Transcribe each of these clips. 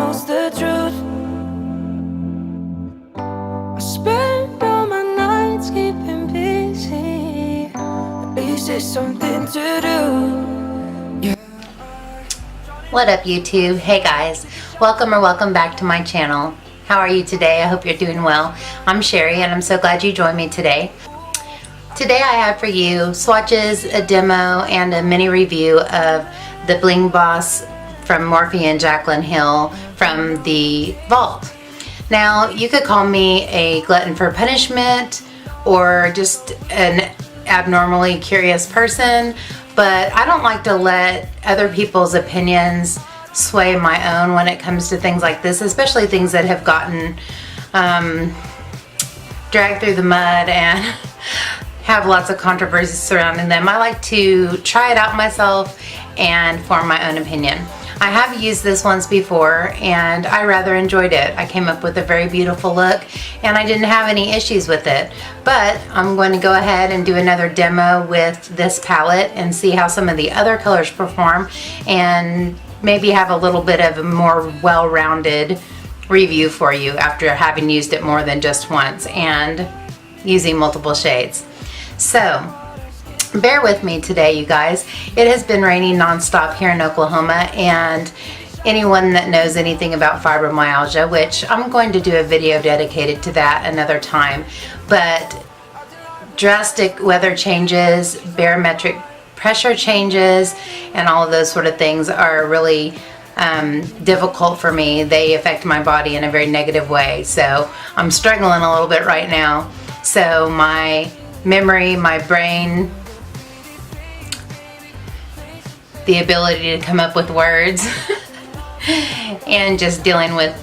knows the truth. I spend all my nights keeping busy. At least it's something to do. What up, YouTube? Hey guys, welcome back to my channel. How are you today? I hope you're doing well. I'm Sherri and I'm so glad you joined me today. Today I have for you swatches, a demo, and a mini review of the Bling Boss from Morphe and Jaclyn Hill from the Vault. Now, you could call me a glutton for punishment or just an abnormally curious person, but I don't like to let other people's opinions sway my own when it comes to things like this, especially things that have gotten dragged through the mud and have lots of controversy surrounding them. I like to try it out myself and form my own opinion. I have used this once before and I rather enjoyed it. I came up with a very beautiful look and I didn't have any issues with it. But I'm going to go ahead and do another demo with this palette and see how some of the other colors perform and maybe have a little bit of a more well-rounded review for you after having used it more than just once and using multiple shades. So bear with me today, you guys. It has been raining nonstop here in Oklahoma, and anyone that knows anything about fibromyalgia, which I'm going to do a video dedicated to that another time, but drastic weather changes, barometric pressure changes, and all of those sort of things are really difficult for me. They affect my body in a very negative way, so I'm struggling a little bit right now. So my memory, my brain, the ability to come up with words and just dealing with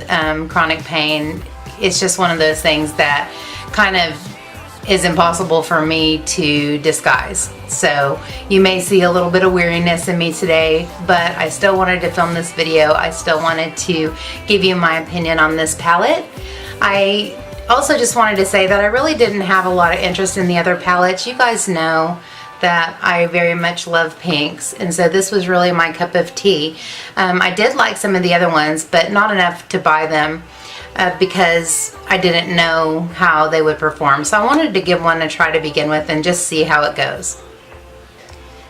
chronic pain, it's just one of those things that kind of is impossible for me to disguise. So you may see a little bit of weariness in me today, but I still wanted to film this video. I still wanted to give you my opinion on this palette. I also just wanted to say that I really didn't have a lot of interest in the other palettes. You guys know that I very much love pinks, and so this was really my cup of tea. I did like some of the other ones, but not enough to buy them because I didn't know how they would perform. So I wanted to give one a try to begin with and just see how it goes.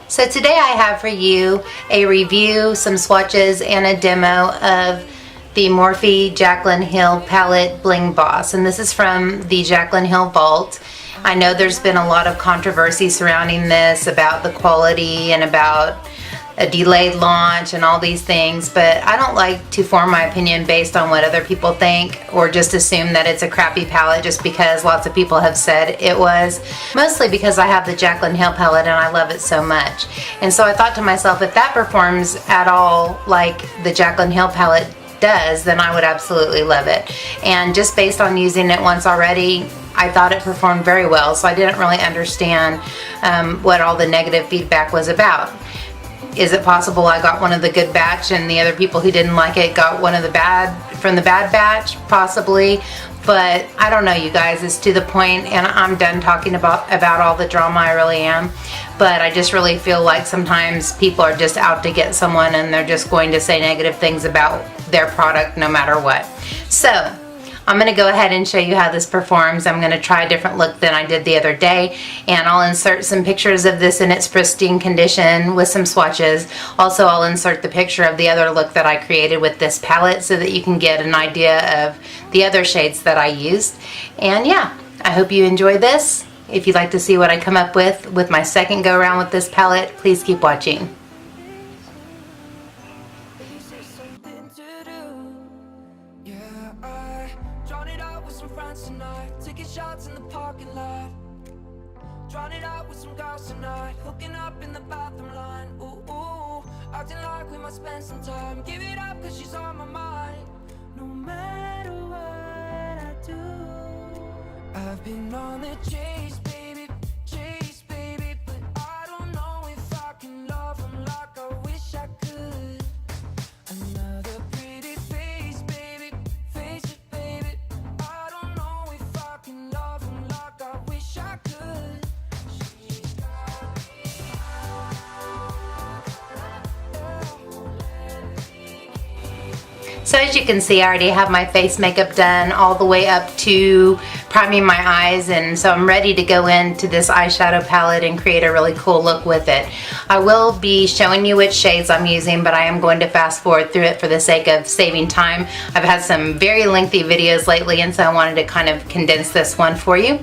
So today I have for you a review, some swatches, and a demo of the Morphe Jaclyn Hill palette Bling Boss, and this is from the Jaclyn Hill Vault. I know there's been a lot of controversy surrounding this about the quality and about a delayed launch and all these things, but I don't like to form my opinion based on what other people think or just assume that it's a crappy palette just because lots of people have said it was. Mostly because I have the Jaclyn Hill palette and I love it so much. And so I thought to myself, if that performs at all like the Jaclyn Hill palette does, then I would absolutely love it. And just based on using it once already, I thought it performed very well, so I didn't really understand what all the negative feedback was about. Is it possible I got one of the good batch and the other people who didn't like it got one of the bad from the bad batch? Possibly, but I don't know, you guys. It's to the point, and I'm done talking about all the drama. I really am. But I just really feel like sometimes people are just out to get someone and they're just going to say negative things about their product no matter what. So I'm going to go ahead and show you how this performs. I'm going to try a different look than I did the other day, and I'll insert some pictures of this in its pristine condition with some swatches. Also, I'll insert the picture of the other look that I created with this palette so that you can get an idea of the other shades that I used. And yeah, I hope you enjoy this. If you'd like to see what I come up with my second go around with this palette, please keep watching. Shots in the parking lot, drawn it out with some girls tonight, hooking up in the bathroom line. Ooh, ooh, acting like we might spend some time. Give it up, cause she's on my mind. No matter what I do, I've been on the chase, baby, but I don't know if I can love him like I wish I could. Another pretty face, baby, face it, baby. I don't know if I can love him like I wish I could. She's got me So as you can see, I already have my face makeup done all the way up to priming my eyes, and so I'm ready to go into this eyeshadow palette and create a really cool look with it. I will be showing you which shades I'm using, but I am going to fast forward through it for the sake of saving time. I've had some very lengthy videos lately, and so I wanted to kind of condense this one for you.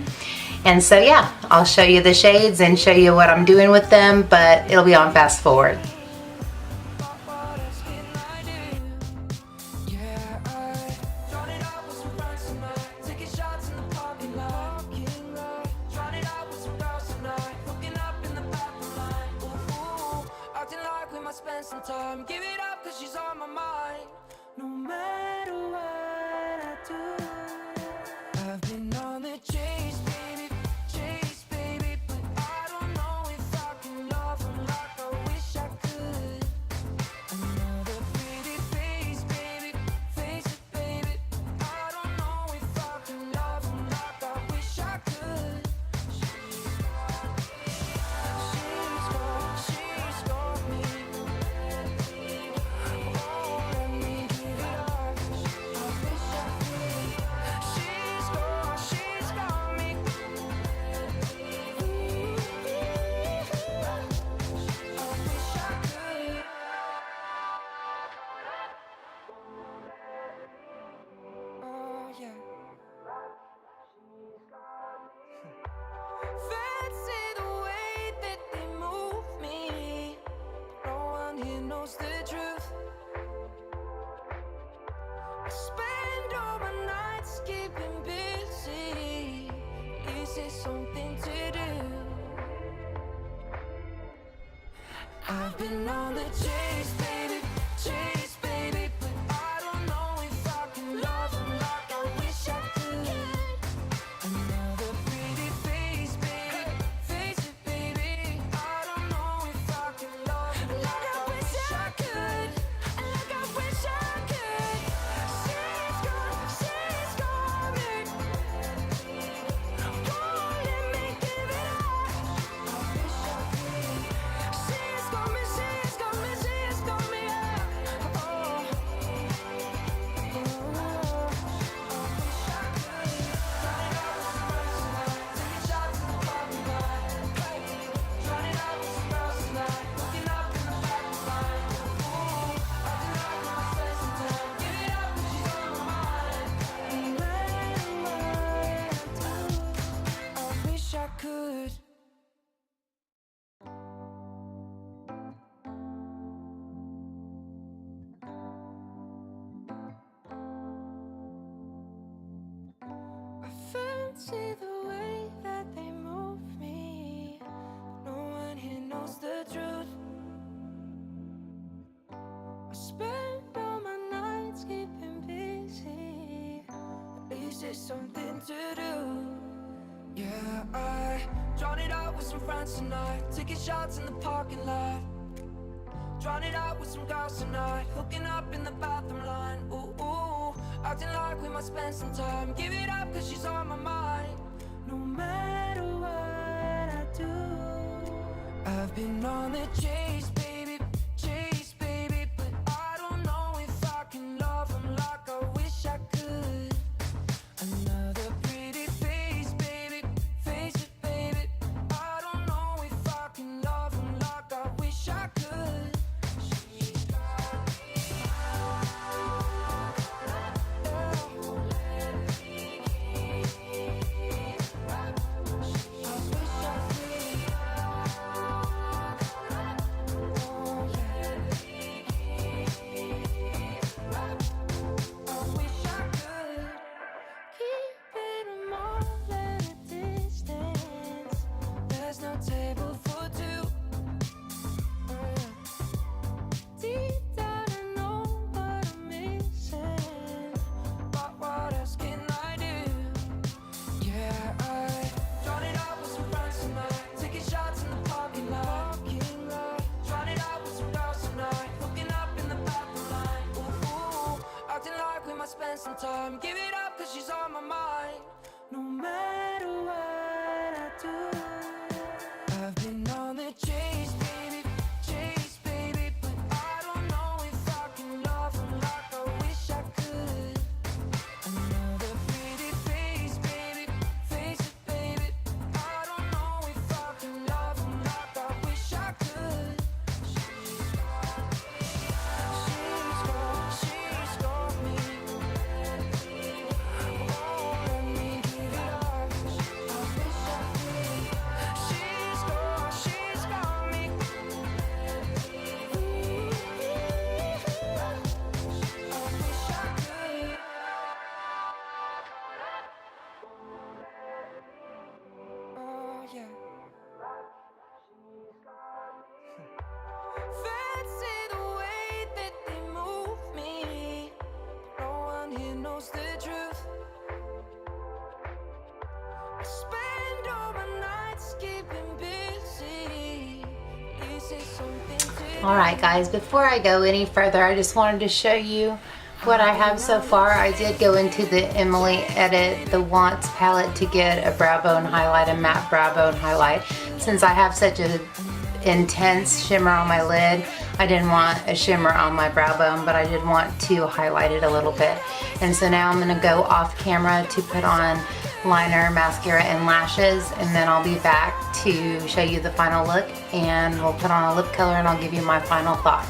And so yeah, I'll show you the shades and show you what I'm doing with them, but it'll be on fast forward. Spend some time, give it up, cause she's on my mind. No matter what I do, I've been on the chase, baby, but I don't know if I can love her like I wish I could. Another pretty face, face it, baby. I don't know if I can love her like I wish I could. She's got me. Fancy the way that they move me. No one here knows the truth. I spend all my nights keeping busy. Is it something to do? I've been on the chase, baby, but I don't know if I can love her like I wish I could. Another pretty face, face it, baby. I don't know if I can love her like I wish I could, like I wish I could. She's got me. Won't let me give it up. I wish I could. She's got me, oh. I could. I fancy the way that they move me. No one here knows the truth. I spend all my nights keeping busy. At least it's something to do. Yeah, I drown it out with some friends tonight. Taking shots in the parking lot. Drown it out with some girls tonight. Hooking up in the bathroom line. Ooh, acting like we might spend some time. Give it up, cause she's on my mind. No matter what I do, I've been on the chase, baby, but I don't know if I can love him like I wish I could. Another pretty face, face it, baby. I don't know if I can love him like I wish I could. She's got me. Table for two. Deep down I know what I'm missing, but what else can I do? Yeah, I drown it out with some friends tonight. Taking shots in the parking lot. Drown it out with some girls tonight. Hooking up in the bathroom line. Ooh, acting like we might spend some time. Give it up, cause she's on my mind. No matter what I do, I've been on the chase, baby, but I don't know if I can love her like I wish I Alright guys, before I go any further, I just wanted to show you what I have so far. I did go into the Emily Edit the Wants palette to get a brow bone highlight, a matte brow bone highlight. Since I have such an intense shimmer on my lid, I didn't want a shimmer on my brow bone, but I did want to highlight it a little bit. And so now I'm going to go off camera to put on liner, mascara, and lashes, and then I'll be back to show you the final look, and we'll put on a lip color and I'll give you my final thoughts.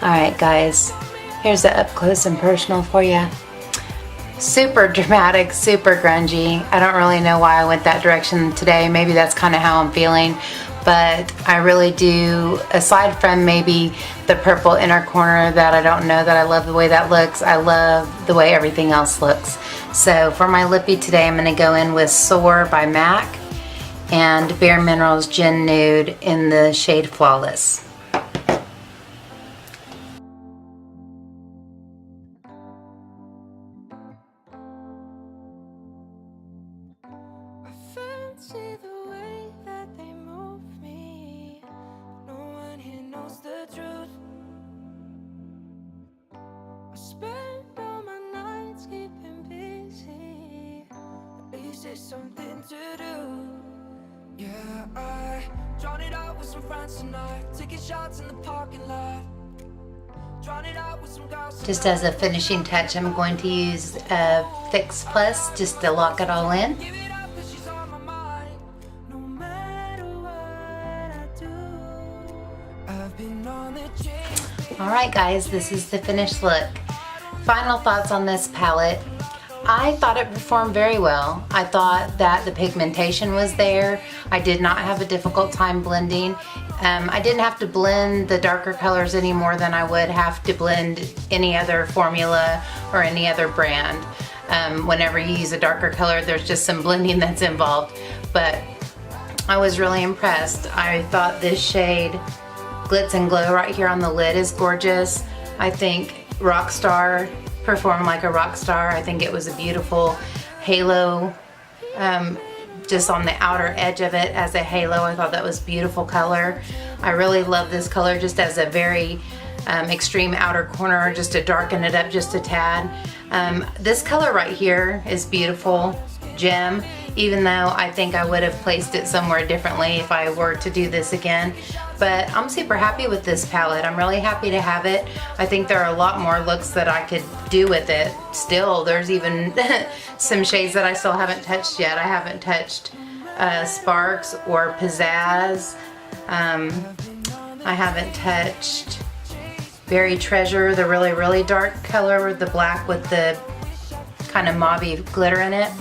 Alright guys, here's the up close and personal for you. Super dramatic, super grungy. I don't really know why I went that direction today. Maybe that's kind of how I'm feeling, but I really do, aside from maybe the purple inner corner that I don't know that I love the way that looks, I love the way everything else looks. So for my lippy today, I'm going to go in with Soar by MAC and Bare Minerals Gin Nude in the shade Flawless. See the way that they move me. No one here knows the truth. I spend all my nights keeping busy. At least it's something to do. Yeah, I drown it out with some friends tonight. Taking shots in the parking lot. Drown it out with some girls. Just as a finishing touch, I'm going to use a Fix Plus just to lock it all in. Alright guys, this is the finished look. Final thoughts on this palette. I thought it performed very well. I thought that the pigmentation was there. I did not have a difficult time blending. I didn't have to blend the darker colors any more than I would have to blend any other formula or any other brand. Whenever you use a darker color, there's just some blending that's involved. But I was really impressed. I thought this shade Glitz and Glow right here on the lid is gorgeous. I think Rockstar performed like a rock star. I think it was a beautiful halo, just on the outer edge of it as a halo. I thought that was beautiful color. I really love this color just as a very extreme outer corner, just to darken it up just a tad. This color right here is beautiful, Gem, even though I think I would have placed it somewhere differently if I were to do this again. But I'm super happy with this palette. I'm really happy to have it. I think there are a lot more looks that I could do with it. Still, there's even some shades that I still haven't touched yet. I haven't touched Sparks or Pizzazz. I haven't touched Berry Treasure, the really, really dark color, the black with the kind of mauve glitter in it.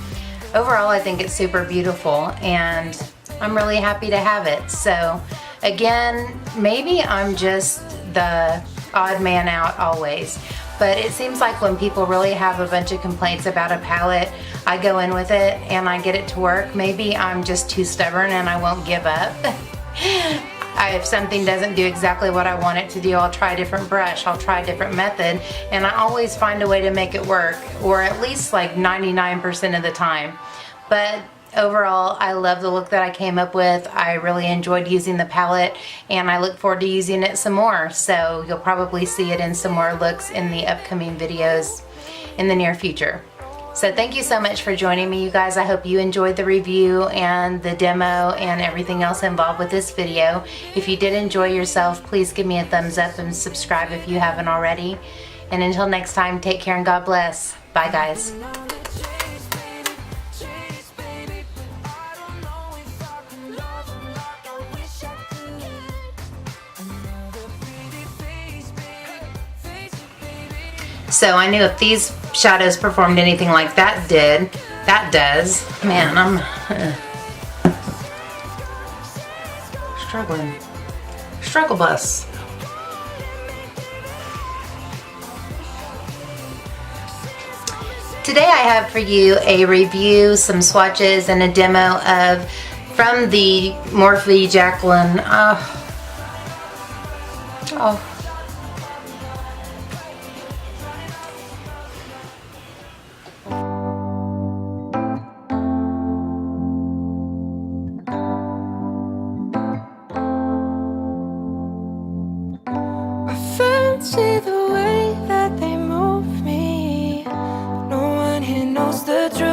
Overall, I think it's super beautiful, and I'm really happy to have it. So again, maybe I'm just the odd man out always, but it seems like when people really have a bunch of complaints about a palette, I go in with it and I get it to work. Maybe I'm just too stubborn and I won't give up. If something doesn't do exactly what I want it to do, I'll try a different brush, I'll try a different method, and I always find a way to make it work, or at least like 99% of the time. But overall, I love the look that I came up with. I really enjoyed using the palette, and I look forward to using it some more. So you'll probably see it in some more looks in the upcoming videos in the near future. So thank you so much for joining me, you guys. I hope you enjoyed the review and the demo and everything else involved with this video. If you did enjoy yourself, please give me a thumbs up and subscribe if you haven't already. And until next time, take care and God bless. Bye, guys. So I knew if these shadows performed anything like that does, man, I'm struggling. Struggle bus. Today I have for you a review, some swatches, and a demo of from the Morphe Jaclyn. Oh. can see the way that they move me. No one here knows the truth.